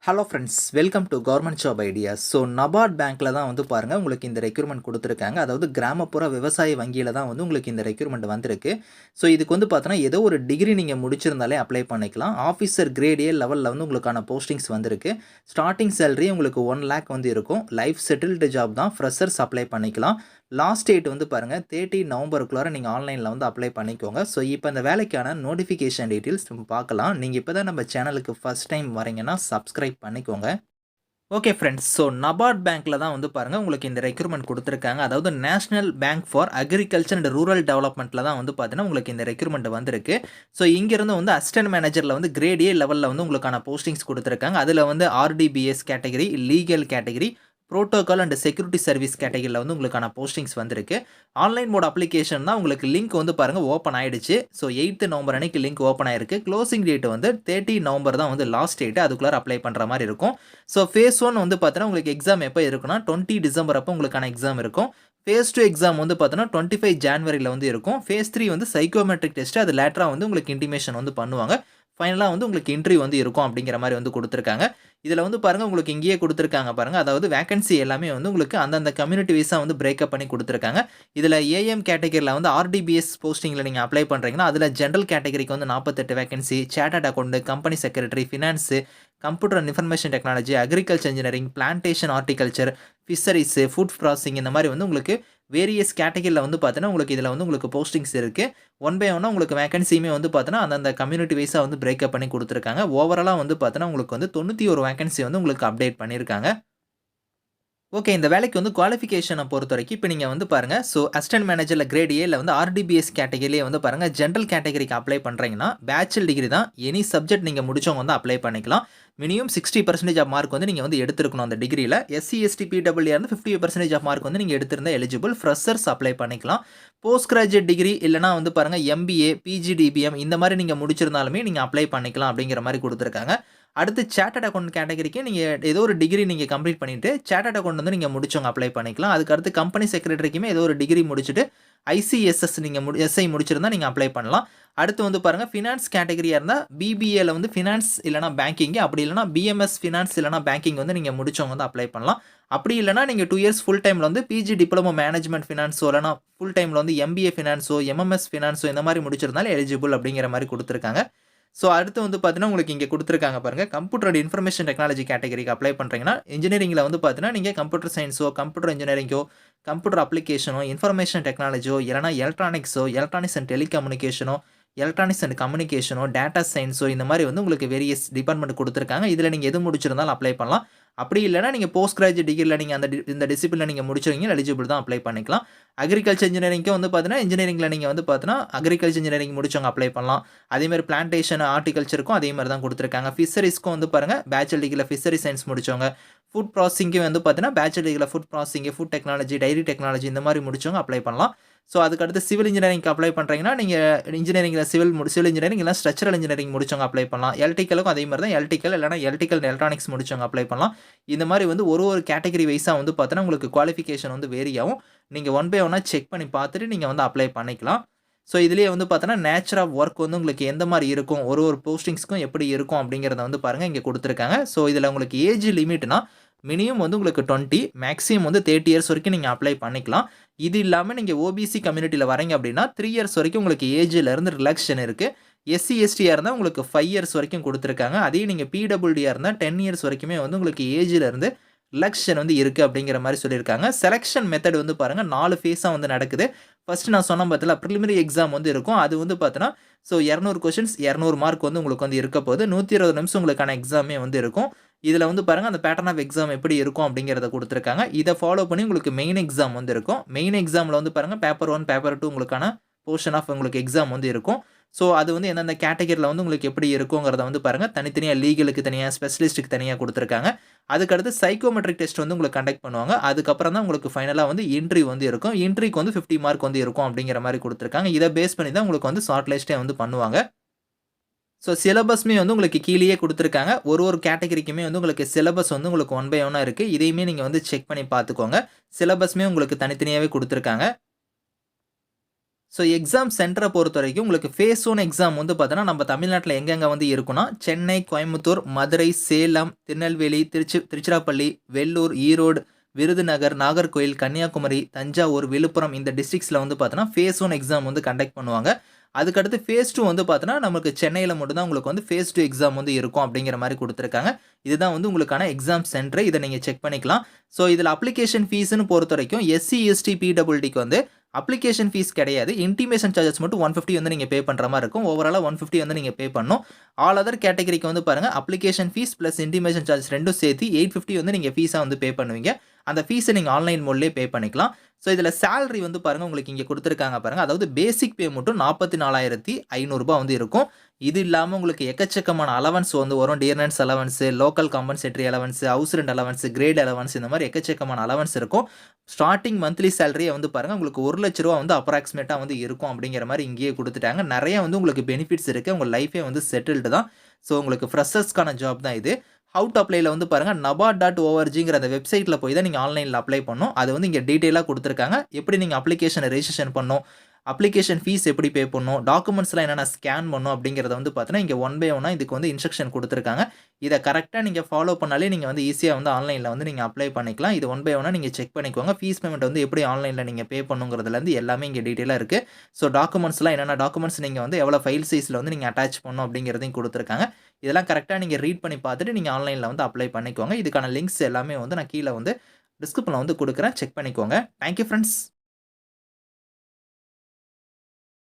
Hello friends, welcome to government job ideas. So NABARD பேங்க்கில் தான் வந்து பாருங்கள் உங்களுக்கு இந்த ரெக்ரூட்மெண்ட் கொடுத்துருக்காங்க. அதாவது கிராமப்புற விவசாய வங்கியில் தான் வந்து உங்களுக்கு இந்த ரெக்ரூட்மெண்ட் வந்திருக்கு. ஸோ இதுக்கு வந்து பார்த்தோன்னா ஏதோ ஒரு டிகிரி நீங்கள் முடிச்சிருந்தாலே அப்ளை பண்ணிக்கலாம். ஆஃபீஸர் கிரேட் ஏ லெவலில் வந்து உங்களுக்கான போஸ்டிங்ஸ் வந்திருக்கு. ஸ்டார்டிங் சேலரி உங்களுக்கு 1 lakh வந்து இருக்கும். லைஃப் செட்டில்டு ஜாப் தான், ஃப்ரெஷர்ஸ் அப்ளை பண்ணிக்கலாம். லாஸ்ட் டேட் வந்து பாருங்கள் 30 நவம்பருக்குள்ளார நீங்கள் ஆன்லைனில் வந்து அப்ளை பண்ணிக்கோங்க. ஸோ இப்போ இந்த வேலைக்கான நோட்டிஃபிகேஷன் டீட்டெயில்ஸ் நம்ம பார்க்கலாம். நீங்கள் இப்போ தான் நம்ம சேனலுக்கு ஃபஸ்ட் டைம் வரீங்கன்னா சப்ஸ்கிரைப் பண்ணிக்கோங்க. ஓகே ஃப்ரெண்ட்ஸ், ஸோ நபார்ட் பேங்க்கில் தான் வந்து பாருங்கள் உங்களுக்கு இந்த ரெக்ரூட்மெண்ட் கொடுத்துருக்காங்க. அதாவது national bank for agriculture and rural டெவலப்மெண்ட்டில் தான் வந்து பார்த்தீங்கன்னா உங்களுக்கு இந்த ரெக்ரூட்மெண்ட் வந்திருக்கு. ஸோ இங்கேருந்து வந்து அசிஸ்டன்ட் மேனேஜரில் வந்து கிரேட் ஏ லெவலில் வந்து உங்களுக்கான போஸ்டிங்ஸ் கொடுத்துருக்காங்க. அதில் வந்து RDBS category, legal category, protocol and security service கேட்டகரியில் வந்து உங்களுக்கான போஸ்டிங்ஸ் வந்திருக்கு. ஆன்லைன் மோட் அப்ளிகேஷன் தான். உங்களுக்கு லிங்க் வந்து பாருங்கள் ஓப்பன் ஆயிடுச்சு. ஸோ 8th நவம்பர் அன்னைக்கு லிங்க் ஓப்பன் ஆயிருக்கு. க்ளோசிங் டேட் வந்து 30 நவம்பர் தான் வந்து லாஸ்ட் டேட். அதுக்குள்ளார அப்ளை பண்ணுற மாதிரி இருக்கும். ஸோ ஃபேஸ் 1 வந்து பார்த்தீங்கன்னா உங்களுக்கு எக்ஸாம் எப்போ இருக்குன்னா 20 டிசம்பர் அப்போ உங்களுக்கான எக்ஸாம் இருக்கும். ஃபேஸ் 2 எக்ஸாம் வந்து பார்த்தீங்கன்னா 25 ஜான்வரியில் வந்து இருக்கும். ஃபேஸ் 3 வந்து சைக்கோமெட்ரிக் டெஸ்ட். அது லேட்டராக வந்து உங்களுக்கு இன்டிமேஷன் வந்து பண்ணுவாங்க. ஃபைனலாக வந்து உங்களுக்கு இன்டர்வியூ வந்து இருக்கும் அப்படிங்கிற மாதிரி வந்து கொடுத்துருக்காங்க. இதில் வந்து பாருங்கள் உங்களுக்கு இங்கேயே கொடுத்துருக்காங்க பாருங்கள். அதாவது வேகன்சி எல்லாமே வந்து உங்களுக்கு அந்தந்த கம்யூனிட்டி வைஸாக வந்து பிரேக்கப் பண்ணி கொடுத்துருக்காங்க. இதில் ஏஎம் கேட்டகரியில் வந்து ஆர்டிபிஎஸ் போஸ்டிங்கில் நீங்கள் அப்ளை பண்ணுறீங்கன்னா அதில் ஜென்ரல் கேட்டகரிக்கு வந்து 48 vacancy, chartered account, company secretary, finance, computer and information technology, agriculture engineering, plantation horticulture, fisheries, food processing, இந்த மாதிரி வந்து உங்களுக்கு வேரியஸ் கேட்டகரியில் வந்து பார்த்தீங்கன்னா உங்களுக்கு இதில் வந்து உங்களுக்கு போஸ்டிங்ஸ் இருக்குது. ஒன் பை ஒன்னாக உங்களுக்கு வேகன்சியுமே வந்து பார்த்தீங்கன்னா அந்தந்த கம்யூனிட்டி வைஸாக வந்து பிரேக்கப் பண்ணி கொடுத்துருக்காங்க. ஓவராலாக வந்து பார்த்தீங்கன்னா உங்களுக்கு வந்து 91 வேகன்சி வந்து உங்களுக்கு அப்டேட் பண்ணியிருக்காங்க. ஓகே, இந்த வேலைக்கு வந்து குவாலிஃபிகேஷனை பொறுத்தவரைக்கும் இப்போ நீங்கள் வந்து பாருங்கள். ஸோ அசிஸ்டன்ட் மேனேஜரில் கிரேட் ஏல வந்து ஆர்டிபிஎஸ் கேட்டகரியிலே வந்து பாருங்கள் ஜென்ரல் கேட்டகரிக்கு அப்ளை பண்ணுறீங்கன்னா பேச்சுலர் டிகிரி தான். எனி சப்ஜெக்ட் நீங்கள் முடிச்சவங்க வந்து அப்ளை பண்ணிக்கலாம். மினிமம் 60% ஆஃப் மார்க் வந்து நீங்கள் வந்து எடுத்துருக்கணும் அந்த டிகிரியில். எஸ்சி எஸ்டி பிடபிள்யூ இருந்து 50% ஆஃப் மார்க் வந்து நீங்கள் எடுத்திருந்தா எலிஜிபிள். ஃப்ரெஷர்ஸ் அப்ளை பண்ணிக்கலாம். போஸ்ட் கிராஜுவேட் டிகிரி இல்லைனா வந்து பாருங்கள் எம்பிஏ, பிஜிடிபிஎம் இந்த மாதிரி நீங்கள் முடிச்சிருந்தாலுமே நீங்கள் அப்ளை பண்ணிக்கலாம் அப்படிங்கிற மாதிரி கொடுத்துருக்காங்க. அடுத்து சார்ட்டர்ட் அக்கௌண்ட் கேட்டகரிக்கு நீங்கள் ஏதோ ஒரு டிகிரி நீங்கள் கம்ப்ளீட் பண்ணிவிட்டு சார்ட்டர்ட் அக்கௌண்ட் வந்து நீங்கள் முடிச்சவங்க அப்ளை பண்ணிக்கலாம். அதுக்கு அடுத்து கம்பெனி செக்ரட்டரிக்குமே ஏதோ ஒரு டிகிரி முடிச்சுட்டு ஐசிஎஸ்எஸ் நீங்கள் எஸ்ஐ முடிச்சிருந்தா நீங்கள் அப்ளை பண்ணலாம். அடுத்து வந்து பாருங்கள் ஃபினான்ஸ் கேட்டகரியாக இருந்தால் பிபிஏல வந்து ஃபினான்ஸ் இல்லைனா பேங்கிங், அப்படி இல்லைனா பிஎம்எஸ் ஃபினான்ஸ் இல்லைனா பேங்கிங் வந்து நீங்கள் முடிச்சவங்க வந்து அப்ளை பண்ணலாம். அப்படி இல்லைனா நீங்கள் 2 இயர்ஸ் ஃபுல் டைமில் வந்து பிஜி டிப்ளமோ மேனேஜ்மெண்ட் ஃபினான்ஸோ இல்லைனா ஃபுல் டைமில் வந்து எம்பிஏ ஃபினான்ஸோ எம்எம்எஸ் ஃபினான்ஸோ இந்த மாதிரி முடிச்சிருந்தாலும் எலிஜிபிள் அப்படிங்கிற மாதிரி கொடுத்துருக்காங்க. ஸோ அடுத்து வந்து பார்த்தீங்கன்னா உங்களுக்கு இங்கே கொடுத்துருக்காங்க பாருங்கள். கம்ப்யூட்டர் அண்ட் இன்ஃபர்மேஷன் டெக்னாலஜி கேட்டகரிக்கு அப்ளை பண்ணுறீங்கன்னா இன்ஜினியரிங்கில் வந்து பார்த்தீங்கன்னா நீங்கள் கம்ப்யூட்டர் சயின்ஸோ, கம்ப்யூட்டர் இன்ஜினியரிங்கோ, கம்ப்யூட்டர் அப்ளிகேஷனோ, இன்ஃபர்மேஷன் டெக்னாலஜியோ, இல்லைனா எலக்ட்ரானிக்ஸோ, எலக்ட்ரானிக்ஸ் அண்ட் டெலிகம்யூனிகேஷனோ, எலக்ட்ரானிக்ஸ் அண்ட் கம்யூனிகேஷனோ, டேட்டா சயின்ஸோ இந்த மாதிரி வந்து உங்களுக்கு வேரியஸ் டிபார்ட்மெண்ட் கொடுத்துருக்காங்க. இதில் நீங்கள் எது முடிச்சிருந்தாலும் அப்ளை பண்ணலாம். அப்படி இல்லைனா நீங்கள் போஸ்ட் கிராஜுவேட் டிகிரியில் நீங்கள் இந்த டிசிப்ளினில் நீங்கள் முடிச்சிருக்கீங்க எலிஜிபிள் தான் அப்ளை பண்ணிக்கலாம். அக்ரிகல்ச்சர் இன்ஜினியரிங்க்கும் வந்து பார்த்தீங்கன்னா இன்ஜினியரிங்கில் நீங்கள் வந்து பார்த்தீங்கன்னா அக்ரிகல்ச்சர் இன்ஜினியரிங் முடிச்சவங்க அப்ளை பண்ணலாம். அதேமாதிரி பிளான்டேஷன் ஹார்டிகல்ச்சருக்கும் அதே மாதிரி தான் கொடுத்துருக்காங்க. ஃபிஷரிஸ்க்கும் வந்து பாருங்கள் பேச்சுலர் டிகிரியில் ஃபிஷரி சயின்ஸ் முடிச்சவங்க, ஃபுட் ப்ராசஸிங்கும் வந்து பார்த்தீங்கன்னா பேச்சுலர் டிகிரியில் food processing, food technology, dairy technology இந்த மாதிரி முடிச்சவங்க அப்ளை பண்ணலாம். ஸோ அதுக்கடுத்து சிவில் இன்ஜினியரிங்க்கு அப்ளை பண்ணுறீங்கன்னா நீங்கள் இன்ஜினியரிங்கில் சிவில் இன்ஜினியரிங் இல்லை ஸ்ட்ரக்சரல் இன்ஜினியரிங் முடிச்சவங்க அப்ளை பண்ணலாம். எலக்ட்ரிக்கலுக்கும் அதே மாதிரி தான் எலக்ட்ரிக்கல் இல்லைனா எலக்ட்ரிக்கல் எலக்ட்ரானிக்ஸ் முடிச்சவங்க அப்ளை பண்ணலாம். இந்த மாதிரி வந்து ஒரு கேட்டகரி வைஸாக வந்து பார்த்தீங்கன்னா உங்களுக்கு குவாலிஃபிகேஷன் வந்து வேரி ஆகும். நீங்கள் ஒன் பை ஒன்னாக செக் பண்ணி பார்த்துட்டு நீங்கள் வந்து அப்ளை பண்ணிக்கலாம். ஸோ இதுலேயே வந்து பார்த்தோன்னா நேச்சர் ஆஃப் ஒர்க் வந்து உங்களுக்கு எந்த மாதிரி இருக்கும், ஒரு போஸ்டிங்ஸ்க்கும் எப்படி இருக்கும் அப்படிங்கிறத வந்து பாருங்கள் இங்கே கொடுத்துருக்காங்க. ஸோ இதில் உங்களுக்கு ஏஜ் லிமிட்னா மினிமம் வந்து உங்களுக்கு 20, மேக்ஸிமம் வந்து 30 இயர்ஸ் வரைக்கும் நீங்கள் அப்ளை பண்ணிக்கலாம். இது இல்லாமல் நீங்கள் ஓபிசி கம்யூனிட்டியில் வரீங்க அப்படின்னா 3 இயர்ஸ் வரைக்கும் உங்களுக்கு ஏஜிலேருந்து ரிலாக்ஷன் இருக்குது. எஸ்சி எஸ்டியாக இருந்தால் உங்களுக்கு 5 இயர்ஸ் வரைக்கும் கொடுத்துருக்காங்க. அதே நீங்கள் பிடபிள்யூடியாக இருந்தால் 10 இயர்ஸ் வரைக்குமே வந்து உங்களுக்கு ஏஜிலேருந்து ரிலாக்ஷன் வந்து இருக்குது அப்படிங்கிற மாதிரி சொல்லியிருக்காங்க. செலெக்ஷன் மெத்தட் வந்து பாருங்கள் 4 ஃபேஸாக வந்து நடக்குது. ஃபஸ்ட்டு நான் சொன்ன பார்த்தல ப்ரிலிமினரி எக்ஸாம் வந்து இருக்கும். அது வந்து பார்த்தோன்னா 200 கொஷின்ஸ் 200 மார்க் வந்து உங்களுக்கு வந்து இருக்க போகுது. 120 நிமிஷம் உங்களுக்கான எக்ஸாமே வந்து இருக்கும். இதில் வந்து பாருங்கள் அந்த பேட்டர்ன் ஆஃப் எக்ஸாம் எப்படி இருக்கும் அப்படிங்கிறத கொடுத்துருக்காங்க. இதை ஃபாலோ பண்ணி உங்களுக்கு மெயின் எக்ஸாம் வந்து இருக்கும். மெயின் எக்ஸாமில் வந்து பாருங்கள் பேப்பர் 1, பேப்பர் 2 உங்களுக்கான போர்ஷன் ஆஃப் உங்களுக்கு எக்ஸாம் வந்து இருக்கும். ஸோ அது வந்து எந்தெந்த கேட்டகரியில் வந்து உங்களுக்கு எப்படி இருக்குங்கிறத வந்து பாருங்கள் தனித்தனியாக லீகலுக்கு தனியாக, ஸ்பெஷலிஸ்ட்டுக்கு தனியாக கொடுத்துருக்காங்க. அதுக்கடுத்து சைக்கோமெட்ரிக் டெஸ்ட் வந்து உங்களுக்கு கண்டக்ட் பண்ணுவாங்க. அதுக்கப்புறம் தான் உங்களுக்கு ஃபைனலாக வந்து இன்டர்வியூ வந்து இருக்கும். இன்டர்வியூக்கு வந்து 50 மார்க் வந்து இருக்கும் அப்படிங்கிற மாதிரி கொடுத்துருக்காங்க. இதை பேஸ் பண்ணி தான் உங்களுக்கு வந்து ஷார்ட் லிஸ்ட்டே வந்து பண்ணுவாங்க. ஸோ சிலபஸ்மே வந்து உங்களுக்கு கீழேயே கொடுத்துருக்காங்க. ஒரு கேட்டகரிக்குமே வந்து உங்களுக்கு சிலபஸ் வந்து உங்களுக்கு ஒன் பை ஒன்னாக இருக்குது. இதையுமே நீங்கள் வந்து செக் பண்ணி பார்த்துக்கோங்க. சிலபஸ்மே உங்களுக்கு தனித்தனியாகவே கொடுத்துருக்காங்க. ஸோ எக்ஸாம் சென்டரை பொறுத்தவரைக்கும் உங்களுக்கு ஃபேஸ் 1 எக்ஸாம் வந்து பார்த்தோன்னா, நம்ம தமிழ்நாட்டில எங்கெங்க வந்து இருக்குன்னா, சென்னை, கோயம்புத்தூர், மதுரை, சேலம், திருநெல்வேலி, திருச்சிராப்பள்ளி, வெள்ளூர், ஈரோடு, விருதுநகர், நாகர்கோயில், கன்னியாகுமரி, தஞ்சாவூர், விழுப்புரம் இந்த டிஸ்ட்ரிக்ட்ஸ்ல வந்து பார்த்தோன்னா, ஃபேஸ் 1 எக்ஸாம் வந்து கண்டக்ட் பண்ணுவாங்க. அதுக்கடுத்து ஃபேஸ் 2 வந்து பார்த்தோன்னா, நமக்கு சென்னையில மட்டும் தான் உங்களுக்கு வந்து ஃபேஸ் 2 எக்ஸாம் வந்து இருக்கும் அப்படிங்கிற மாரி குடுத்துருக்காங்க. இதுதான் வந்து உங்களுக்கான எக்ஸாம் சென்டர். இத நீங்க செக் பண்ணிக்கலாம். ஸோ இதில அப்ளிகேஷன் ஃபீஸ்ன்னு பொறுத்தவரைக்கும் எஸ்சி, எஸ்டி, பிடபிள்யூடிக்கு வந்து அப்ளிகேஷன் ஃபீஸ் கிடையாது. இன்டிமேஷன் சார்ஜஸ் மட்டும் 150 வந்து நீங்க பே பண்ற மாரி இருக்கும். ஓவராலா 150 வந்து நீங்க பே பண்ணணும். ஆல் அதர் கேட்டகரிக்கு வந்து பாருங்க, application fees plus intimation charges 2ம் சேர்த்து 850 வந்து நீங்க ஃபீஸா வந்து பே பண்ணுவீங்க. அந்த ஃபீஸ நீங்க ஆன்லைன் மோட்லயே பே பண்ணிக்கலாம். ஸோ இதில சேலரி வந்து பாருங்க, உங்களுக்கு இங்க குடுத்துருக்காங்க பாருங்க. அதாவது பேசிக் பே மட்டும் ரூ. 44,500 வந்து இருக்கும். இது இல்லாம உங்களுக்கு எக்கச்சக்கமான அலவன்ஸ் வந்து வரும். Dearness allowance, local compensatory allowance, house rent allowance, grade allowance இந்த மாரி எக்கச்சக்கமான அலவன்ஸ் இருக்கும். ஸ்டார்ட்டிங் மந்த்லி சேலரியே வந்து பாருங்க, உங்களுக்கு ரூ. 1,00,000 வந்து அப்ராக்ஸிமேட்டா வந்து இருக்கும் அப்படிங்கிற மாரி இங்கேயே குடுத்துட்டாங்க. நெறைய வந்து உங்களுக்கு பெனிஃபிட்ஸ் இருக்கு. உங்க லைஃபே வந்து செட்டில்டு தான். ஸோ உங்களுக்கு ஃப்ரெஷர்ஸ்க்கான ஜாப் தான் இது. ஹவ் டு அப்ளைல வந்து பாருங்க, nabard.orgங்கிற அந்த வெப்சைட்ல போய் தான் நீங்க ஆன்லைன்ல அப்ளை பண்ணணும். அது வந்து இங்க டீட்டெயிலா குடுத்துருக்காங்க. எப்படி நீங்க அப்ளிகேஷன ரெஜிஸ்ட்ரேஷன் பண்ணணும், அப்ளிகேஷன் ஃபீஸ் எப்படி பே பண்ணணும், டாக்குமெண்ட்ஸ்லாம் என்னென்ன ஸ்கேன் பண்ணணும் அப்படிங்கிறத வந்து பார்த்தீங்கன்னா, இங்க ஒன் பை ஒன்னா இதுக்கு வந்து இன்ஸ்ட்ரக்ஷன் குடுத்துருக்காங்க. இத கரெக்ட்டா நீங்க ஃபாலோ பண்ணாலே நீங்க வந்து ஈஸியா வந்து ஆன்லைன்ல வந்து நீங்க அப்ளை பண்ணிக்கலாம். இது ஒன் பை ஒன்னா நீங்க செக் பண்ணிக்கோங்க. ஃபீஸ் பேமெண்ட் வந்து எப்படி ஆன்லைன்ல நீங்க பே பண்ணணுங்கிறதுலேருந்து எல்லாமே இங்க டீட்டெயிலா இருக்கு. ஸோ டாக்குமெண்ட்ஸ்லாம் என்னென்ன டாக்குமெண்ட்ஸ் நீங்க வந்து எவ்வளோ ஃபைல் சைஸ்ல வந்து நீங்க அட்டாச் பண்ணணும் அப்படிங்கிறதையும் குடுத்துருக்காங்க. இதெல்லாம் கரெக்ட்டா நீங்க ரீட் பண்ணி பார்த்துட்டு நீங்க ஆன்லைன்ல வந்து அப்ளை பண்ணிக்கோங்க. இதுக்கான லிங்க்ஸ் எல்லாமே வந்து நான் கீழ வந்து டிஸ்கிரிப்ஷன்ல வந்து குடுக்குறேன். செக் பண்ணிக்கோங்க. Thank you friends.